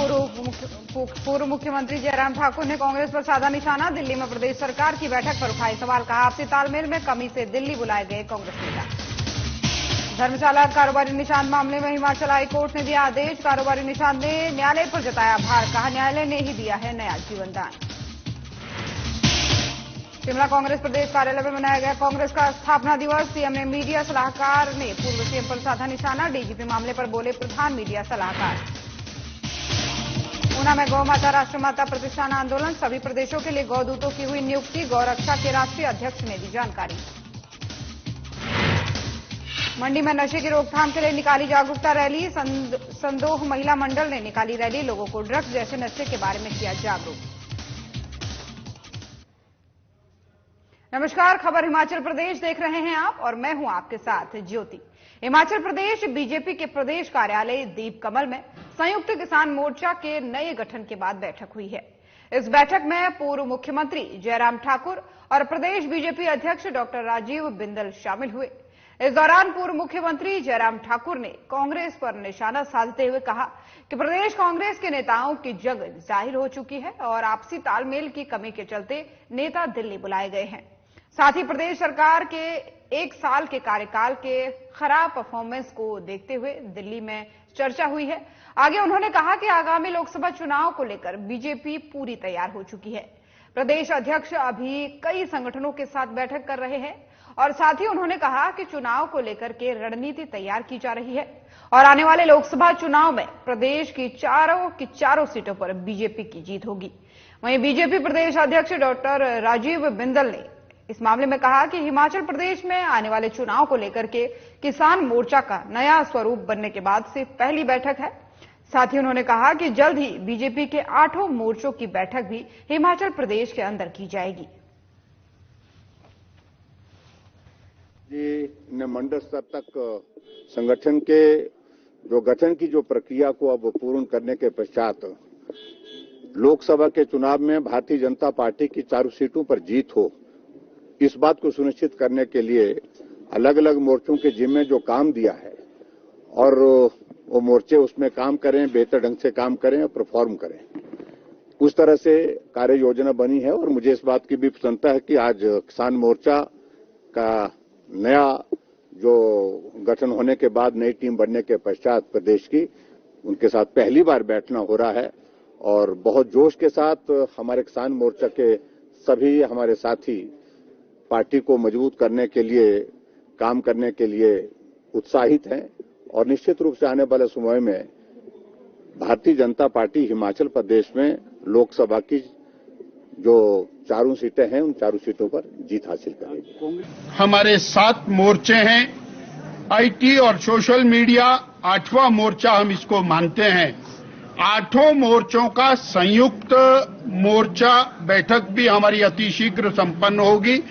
पूर्व मुख्यमंत्री जयराम ठाकुर ने कांग्रेस पर साधा निशाना। दिल्ली में प्रदेश सरकार की बैठक पर उठाए सवाल। कहा, आपसी तालमेल में कमी से दिल्ली बुलाए गए कांग्रेस नेता। धर्मशाला कारोबारी निषाद मामले में हिमाचल हाई कोर्ट ने दिया आदेश। कारोबारी निषाद ने न्यायालय पर जताया आभार। कहा, न्यायालय ने ही दिया है नया जीवन दान। शिमला कांग्रेस प्रदेश कार्यालय में मनाया गया कांग्रेस का स्थापना दिवस। सीएम ने मीडिया सलाहकार ने पूर्व सीएम पर साधा निशाना। डीजीपी मामले पर बोले प्रधान मीडिया सलाहकार। ऊना में गौ माता राष्ट्रमाता प्रतिष्ठान आंदोलन। सभी प्रदेशों के लिए गौदूतों की हुई नियुक्ति। गौरक्षा के राष्ट्रीय अध्यक्ष ने दी जानकारी। मंडी में नशे की रोकथाम के लिए निकाली जागरूकता रैली। संदोह महिला मंडल ने निकाली रैली। लोगों को ड्रग्स जैसे नशे के बारे में किया जागरूक। नमस्कार, खबर हिमाचल प्रदेश देख रहे हैं आप और मैं हूं आपके साथ ज्योति। हिमाचल प्रदेश बीजेपी के प्रदेश कार्यालय दीप कमल में संयुक्त किसान मोर्चा के नए गठन के बाद बैठक हुई है। इस बैठक में पूर्व मुख्यमंत्री जयराम ठाकुर और प्रदेश बीजेपी अध्यक्ष डॉक्टर राजीव बिंदल शामिल हुए। इस दौरान पूर्व मुख्यमंत्री जयराम ठाकुर ने कांग्रेस पर निशाना साधते हुए कहा कि प्रदेश कांग्रेस के नेताओं की जंग जाहिर हो चुकी है और आपसी तालमेल की कमी के चलते नेता दिल्ली बुलाए गए हैं। साथ ही प्रदेश सरकार के 1 साल के कार्यकाल के खराब परफॉर्मेंस को देखते हुए दिल्ली में चर्चा हुई है। आगे उन्होंने कहा कि आगामी लोकसभा चुनाव को लेकर बीजेपी पूरी तैयार हो चुकी है। प्रदेश अध्यक्ष अभी कई संगठनों के साथ बैठक कर रहे हैं और साथ ही उन्होंने कहा कि चुनाव को लेकर के रणनीति तैयार की जा रही है और आने वाले लोकसभा चुनाव में प्रदेश की चारों सीटों पर बीजेपी की जीत होगी। वहीं बीजेपी प्रदेश अध्यक्ष डॉक्टर राजीव बिंदल ने इस मामले में कहा कि हिमाचल प्रदेश में आने वाले चुनाव को लेकर के किसान मोर्चा का नया स्वरूप बनने के बाद से पहली बैठक है। साथ ही उन्होंने कहा कि जल्द ही बीजेपी के 8 मोर्चों की बैठक भी हिमाचल प्रदेश के अंदर की जाएगी। ने मंडल स्तर तक संगठन के जो गठन की जो प्रक्रिया को अब पूर्ण करने के पश्चात लोकसभा के चुनाव में भारतीय जनता पार्टी की 4 सीटों पर जीत हो, इस बात को सुनिश्चित करने के लिए अलग अलग मोर्चों के जिम्मे जो काम दिया है और वो मोर्चे उसमें काम करें, बेहतर ढंग से काम करें और परफॉर्म करें, उस तरह से कार्य योजना बनी है। और मुझे इस बात की भी प्रसन्नता है कि आज किसान मोर्चा का नया जो गठन होने के बाद नई टीम बनने के पश्चात प्रदेश की उनके साथ पहली बार बैठना हो रहा है और बहुत जोश के साथ हमारे किसान मोर्चा के सभी हमारे साथी पार्टी को मजबूत करने के लिए काम करने के लिए उत्साहित हैं और निश्चित रूप से आने वाले समय में भारतीय जनता पार्टी हिमाचल प्रदेश में लोकसभा की जो 4 सीटें हैं उन 4 सीटों पर जीत हासिल करेगी। हमारे 7 मोर्चे हैं। आईटी और सोशल मीडिया 8वां मोर्चा हम इसको मानते हैं। 8 मोर्चों का संयुक्त मोर्चा बैठक भी हमारी अतिशीघ्र संपन्न होगी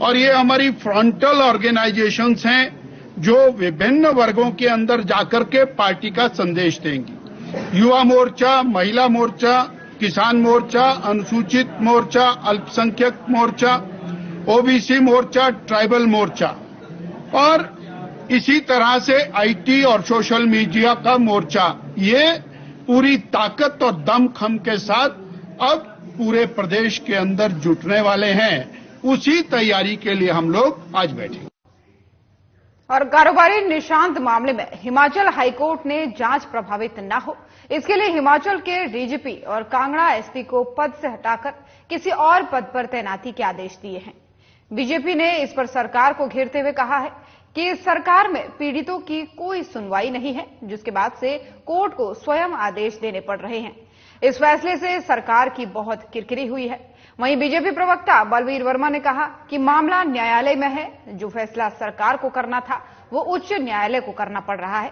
और ये हमारी फ्रंटल ऑर्गेनाइजेशंस हैं जो विभिन्न वर्गों के अंदर जाकर के पार्टी का संदेश देंगी। युवा मोर्चा, महिला मोर्चा, किसान मोर्चा, अनुसूचित मोर्चा, अल्पसंख्यक मोर्चा, ओबीसी मोर्चा, ट्राइबल मोर्चा और इसी तरह से आईटी और सोशल मीडिया का मोर्चा, ये पूरी ताकत और दमखम के साथ अब पूरे प्रदेश के अंदर जुटने वाले हैं। उसी तैयारी के लिए हम लोग आज बैठे। और कारोबारी निशांत मामले में हिमाचल हाईकोर्ट ने जांच प्रभावित न हो, इसके लिए हिमाचल के डीजीपी और कांगड़ा एसपी को पद से हटाकर किसी और पद पर तैनाती के आदेश दिए हैं। बीजेपी ने इस पर सरकार को घेरते हुए कहा है कि सरकार में पीड़ितों की कोई सुनवाई नहीं है, जिसके बाद से कोर्ट को स्वयं आदेश देने पड़ रहे हैं। इस फैसले से सरकार की बहुत किरकिरी हुई है। वहीं बीजेपी प्रवक्ता बलवीर वर्मा ने कहा कि मामला न्यायालय में है। जो फैसला सरकार को करना था वो उच्च न्यायालय को करना पड़ रहा है।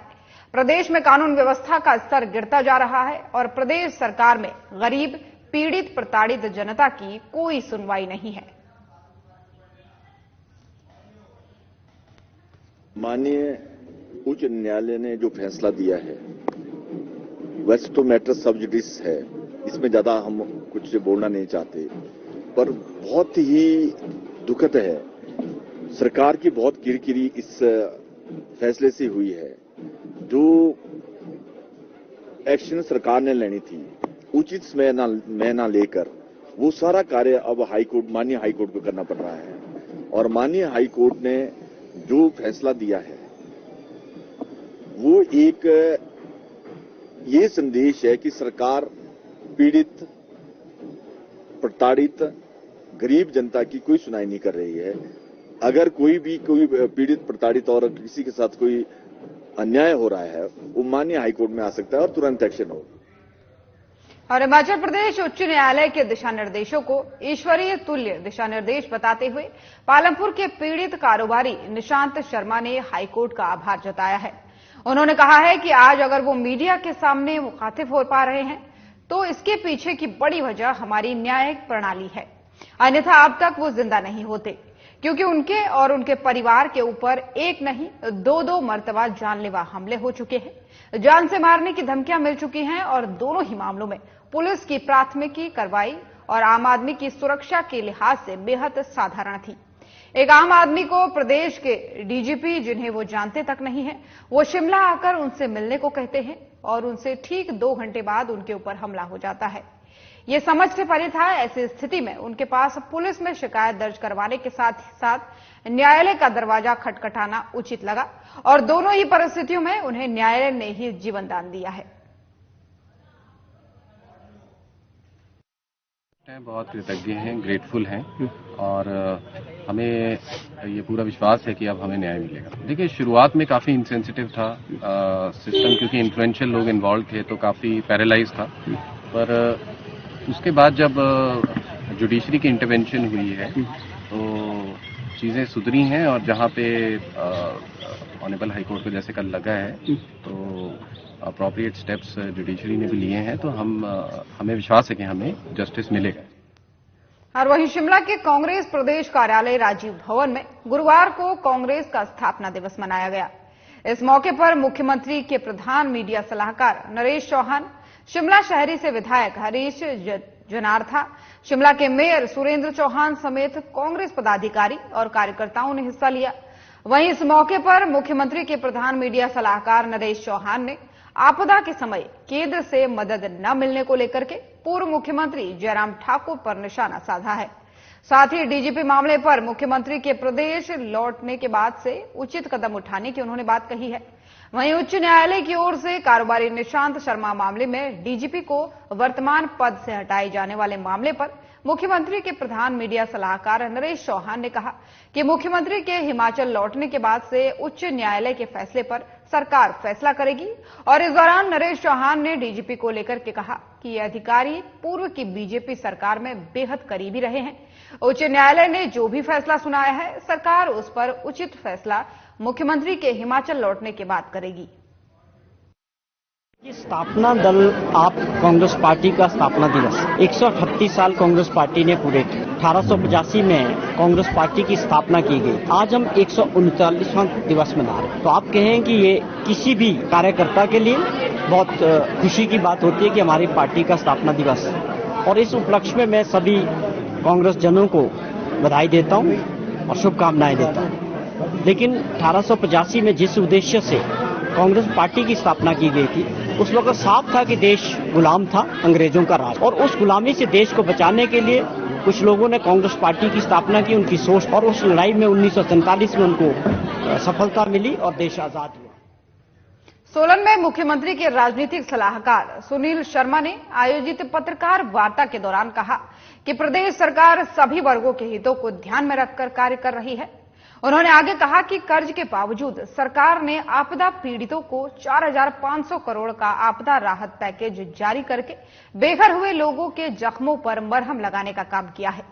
प्रदेश में कानून व्यवस्था का स्तर गिरता जा रहा है और प्रदेश सरकार में गरीब, पीड़ित, प्रताड़ित जनता की कोई सुनवाई नहीं है। माननीय उच्च न्यायालय ने जो फैसला दिया है वैसे तो मैटर सब जुडिस है, इसमें ज्यादा हम कुछ बोलना नहीं चाहते, पर बहुत ही दुखद है। सरकार की बहुत किरकिरी इस फैसले से हुई है। जो एक्शन सरकार ने लेनी थी उचित समय न लेकर वो सारा कार्य अब माननीय हाईकोर्ट को करना पड़ रहा है। और माननीय हाईकोर्ट ने जो फैसला दिया है वो एक ये संदेश है कि सरकार पीड़ित, प्रताड़ित, गरीब जनता की कोई सुनाई नहीं कर रही है। अगर कोई पीड़ित, प्रताड़ित और किसी के साथ कोई अन्याय हो रहा है वो माननीय हाईकोर्ट में आ सकता है और तुरंत एक्शन हो। और हिमाचल प्रदेश उच्च न्यायालय के दिशा निर्देशों को ईश्वरीय तुल्य दिशा निर्देश बताते हुए पालमपुर के पीड़ित कारोबारी निशांत शर्मा ने हाईकोर्ट का आभार जताया है। उन्होंने कहा है कि आज अगर वो मीडिया के सामने मुखातिब हो पा रहे हैं तो इसके पीछे की बड़ी वजह हमारी न्यायिक प्रणाली है, अन्यथा अब तक वो जिंदा नहीं होते, क्योंकि उनके और उनके परिवार के ऊपर एक नहीं दो मर्तबा जानलेवा हमले हो चुके हैं, जान से मारने की धमकियां मिल चुकी हैं और दोनों ही मामलों में पुलिस की प्राथमिकी कार्रवाई और आम आदमी की सुरक्षा के लिहाज से बेहद साधारण थी। एक आम आदमी को प्रदेश के डीजीपी, जिन्हें वो जानते तक नहीं है, वो शिमला आकर उनसे मिलने को कहते हैं और उनसे ठीक 2 घंटे बाद उनके ऊपर हमला हो जाता है। ये समझ से परे था। ऐसी स्थिति में उनके पास पुलिस में शिकायत दर्ज करवाने के साथ ही साथ न्यायालय का दरवाजा खटखटाना उचित लगा और दोनों ही परिस्थितियों में उन्हें न्यायालय ने ही जीवन दान दिया है। बहुत कृतज्ञ हैं, ग्रेटफुल हैं और हमें ये पूरा विश्वास है कि अब हमें न्याय मिलेगा। देखिए, शुरुआत में काफ़ी इंसेंसिटिव था सिस्टम, क्योंकि इन्फ्लुएंशियल लोग इन्वॉल्व थे तो काफ़ी पैरालाइज था। पर उसके बाद जब जुडिशरी की इंटरवेंशन हुई है तो चीज़ें सुधरी हैं और जहाँ पे ऑनरेबल हाईकोर्ट को जैसे कल लगा है तो अप्रोप्रिएट स्टेप्स जुडिशरी ने भी लिए हैं, तो हमें विश्वास है कि हमें जस्टिस मिलेगा। और वहीं शिमला के कांग्रेस प्रदेश कार्यालय राजीव भवन में गुरुवार को कांग्रेस का स्थापना दिवस मनाया गया। इस मौके पर मुख्यमंत्री के प्रधान मीडिया सलाहकार नरेश चौहान, शिमला शहरी से विधायक हरीश जनार्था, शिमला के मेयर सुरेंद्र चौहान समेत कांग्रेस पदाधिकारी और कार्यकर्ताओं ने हिस्सा लिया। वहीं इस मौके पर मुख्यमंत्री के प्रधान मीडिया सलाहकार नरेश चौहान ने आपदा के समय केंद्र से मदद न मिलने को लेकर के पूर्व मुख्यमंत्री जयराम ठाकुर पर निशाना साधा है। साथ ही डीजीपी मामले पर मुख्यमंत्री के प्रदेश लौटने के बाद से उचित कदम उठाने की उन्होंने बात कही है। वहीं उच्च न्यायालय की ओर से कारोबारी निशांत शर्मा मामले में डीजीपी को वर्तमान पद से हटाए जाने वाले मामले पर मुख्यमंत्री के प्रधान मीडिया सलाहकार नरेश चौहान ने कहा कि मुख्यमंत्री के हिमाचल लौटने के बाद से उच्च न्यायालय के फैसले पर सरकार फैसला करेगी। और इस दौरान नरेश चौहान ने डीजीपी को लेकर के कहा कि ये अधिकारी पूर्व की बीजेपी सरकार में बेहद करीबी रहे हैं। उच्च न्यायालय ने जो भी फैसला सुनाया है, सरकार उस पर उचित फैसला मुख्यमंत्री के हिमाचल लौटने के बाद करेगी। स्थापना दल आप कांग्रेस पार्टी का स्थापना दिवस 138 साल कांग्रेस पार्टी ने पूरे किए। 1885 में कांग्रेस पार्टी की स्थापना की गई। आज हम 139वां दिवस मना रहे हैं। तो आप कहें कि ये किसी भी कार्यकर्ता के लिए बहुत खुशी की बात होती है कि हमारी पार्टी का स्थापना दिवस, और इस उपलक्ष्य में मैं सभी कांग्रेस जनों को बधाई देता हूँ और शुभकामनाएं देता हूँ। लेकिन 1885 में जिस उद्देश्य से कांग्रेस पार्टी की स्थापना की गई थी, उस वक्त साफ था कि देश गुलाम था, अंग्रेजों का राज, और उस गुलामी से देश को बचाने के लिए कुछ लोगों ने कांग्रेस पार्टी की स्थापना की, उनकी सोच, और उस लड़ाई में 1947 में उनको सफलता मिली और देश आजाद हुआ। सोलन में मुख्यमंत्री के राजनीतिक सलाहकार सुनील शर्मा ने आयोजित पत्रकार वार्ता के दौरान कहा कि प्रदेश सरकार सभी वर्गों के हितों को ध्यान में रखकर कार्य कर रही है। उन्होंने आगे कहा कि कर्ज के बावजूद सरकार ने आपदा पीड़ितों को 4,500 करोड़ का आपदा राहत पैकेज जारी करके बेघर हुए लोगों के जख्मों पर मरहम लगाने का काम किया है।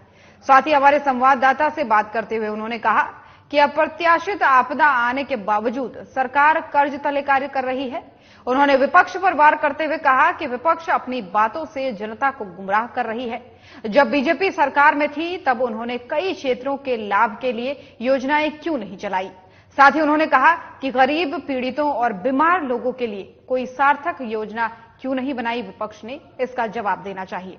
साथ ही हमारे संवाददाता से बात करते हुए उन्होंने कहा कि अप्रत्याशित आपदा आने के बावजूद सरकार कर्ज तले कार्य कर रही है। उन्होंने विपक्ष पर वार करते हुए कहा कि विपक्ष अपनी बातों से जनता को गुमराह कर रही है। जब बीजेपी सरकार में थी तब उन्होंने कई क्षेत्रों के लाभ के लिए योजनाएं क्यों नहीं चलाई। साथ ही उन्होंने कहा कि गरीब, पीड़ितों और बीमार लोगों के लिए कोई सार्थक योजना क्यों नहीं बनाई। विपक्ष ने इसका जवाब देना चाहिए।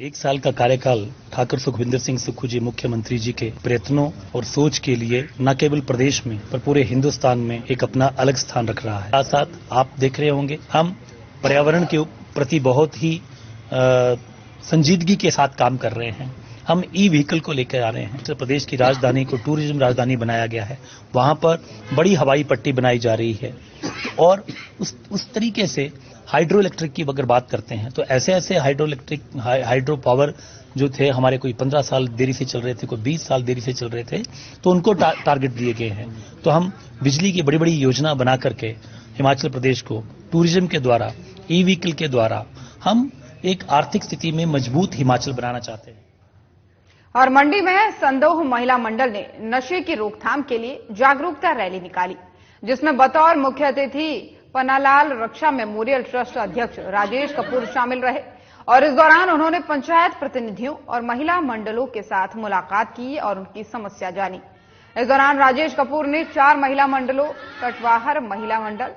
एक साल का कार्यकाल ठाकुर सुखविंदर सिंह सुक्खू जी मुख्यमंत्री जी के प्रयत्नों और सोच के लिए न केवल प्रदेश में पर पूरे हिंदुस्तान में एक अपना अलग स्थान रख रहा है। साथ साथ आप देख रहे होंगे हम पर्यावरण के प्रति बहुत ही संजीदगी के साथ काम कर रहे हैं। हम ई व्हीकल को लेकर आ रहे हैं। उत्तर प्रदेश की राजधानी को टूरिज्म राजधानी बनाया गया है। वहां पर बड़ी हवाई पट्टी बनाई जा रही है और उस तरीके से हाइड्रो इलेक्ट्रिक की अगर बात करते हैं तो ऐसे हाइड्रो पावर जो थे हमारे कोई 15 साल देरी से चल रहे थे, कोई 20 साल देरी से चल रहे थे, तो उनको टारगेट दिए गए हैं। तो हम बिजली की बड़ी बड़ी योजना बना करके हिमाचल प्रदेश को टूरिज्म के द्वारा, ई व्हीकल के द्वारा हम एक आर्थिक स्थिति में मजबूत हिमाचल बनाना चाहते हैं। और मंडी में संदोह महिला मंडल ने नशे की रोकथाम के लिए जागरूकता रैली निकाली, जिसमें बतौर मुख्य अतिथि पन्नालाल रक्षा मेमोरियल ट्रस्ट अध्यक्ष राजेश कपूर शामिल रहे और इस दौरान उन्होंने पंचायत प्रतिनिधियों और महिला मंडलों के साथ मुलाकात की और उनकी समस्या जानी। इस दौरान राजेश कपूर ने 4 महिला मंडलों, कटवाहर महिला मंडल,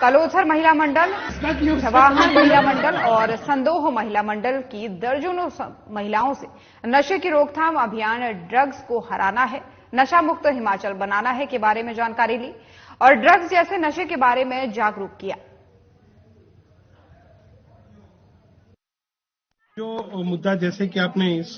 कलोथर महिला मंडल, जवाहर महिला मंडल और संदोह महिला मंडल की दर्जनों महिलाओं से नशे की रोकथाम अभियान ड्रग्स को हराना है, नशा मुक्त हिमाचल बनाना है के बारे में जानकारी ली और ड्रग्स जैसे नशे के बारे में जागरूक किया। जो मुद्दा जैसे कि आपने इस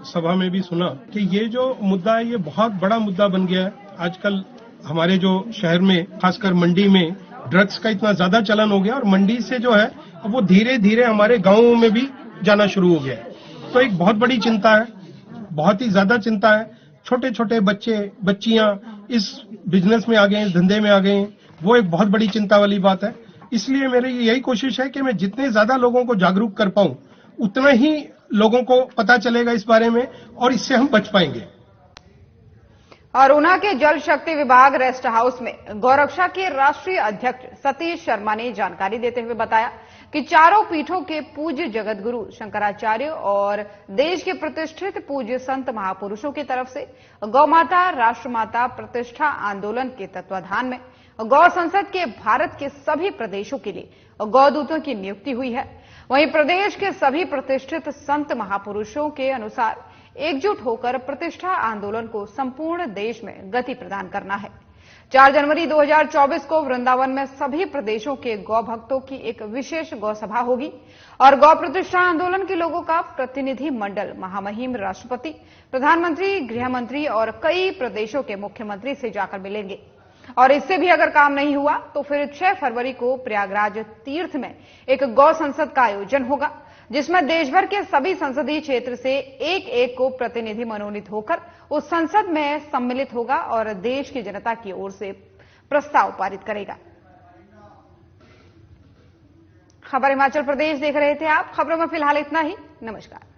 सभा में भी सुना कि ये जो मुद्दा है ये बहुत बड़ा मुद्दा बन गया है। आजकल हमारे जो शहर में खासकर मंडी में ड्रग्स का इतना ज्यादा चलन हो गया और मंडी से जो है वो धीरे धीरे हमारे गांवों में भी जाना शुरू हो गया है। तो एक बहुत बड़ी चिंता है, बहुत ही ज्यादा चिंता है। छोटे छोटे बच्चे बच्चियां इस बिजनेस में आ गए, इस धंधे में आ गए, वो एक बहुत बड़ी चिंता वाली बात है। इसलिए मेरी यही कोशिश है कि मैं जितने ज्यादा लोगों को जागरूक कर पाऊं उतना ही लोगों को पता चलेगा इस बारे में और इससे हम बच पाएंगे। और ऊना के जल शक्ति विभाग रेस्ट हाउस में गौरक्षा के राष्ट्रीय अध्यक्ष सतीश शर्मा ने जानकारी देते हुए बताया कि चारों पीठों के पूज्य जगत गुरु शंकराचार्य और देश के प्रतिष्ठित पूज्य संत महापुरुषों की तरफ से गौ माता राष्ट्रमाता प्रतिष्ठा आंदोलन के तत्वाधान में गौ संसद के भारत के सभी प्रदेशों के लिए गौदूतों की नियुक्ति हुई है। वहीं प्रदेश के सभी प्रतिष्ठित संत महापुरुषों के अनुसार एकजुट होकर प्रतिष्ठा आंदोलन को संपूर्ण देश में गति प्रदान करना है। 4 जनवरी 2024 को वृंदावन में सभी प्रदेशों के गौ भक्तों की एक विशेष गौ सभा होगी और गौ प्रतिष्ठा आंदोलन के लोगों का प्रतिनिधि मंडल महामहिम राष्ट्रपति, प्रधानमंत्री, गृह मंत्री और कई प्रदेशों के मुख्यमंत्री से जाकर मिलेंगे। और इससे भी अगर काम नहीं हुआ तो फिर 6 फरवरी को प्रयागराज तीर्थ में एक गौ संसद का आयोजन होगा, जिसमें देश भर के सभी संसदीय क्षेत्र से एक को प्रतिनिधि मनोनीत होकर उस संसद में सम्मिलित होगा और देश की जनता की ओर से प्रस्ताव पारित करेगा। खबर हिमाचल प्रदेश देख रहे थे आप। खबरों में फिलहाल इतना ही। नमस्कार।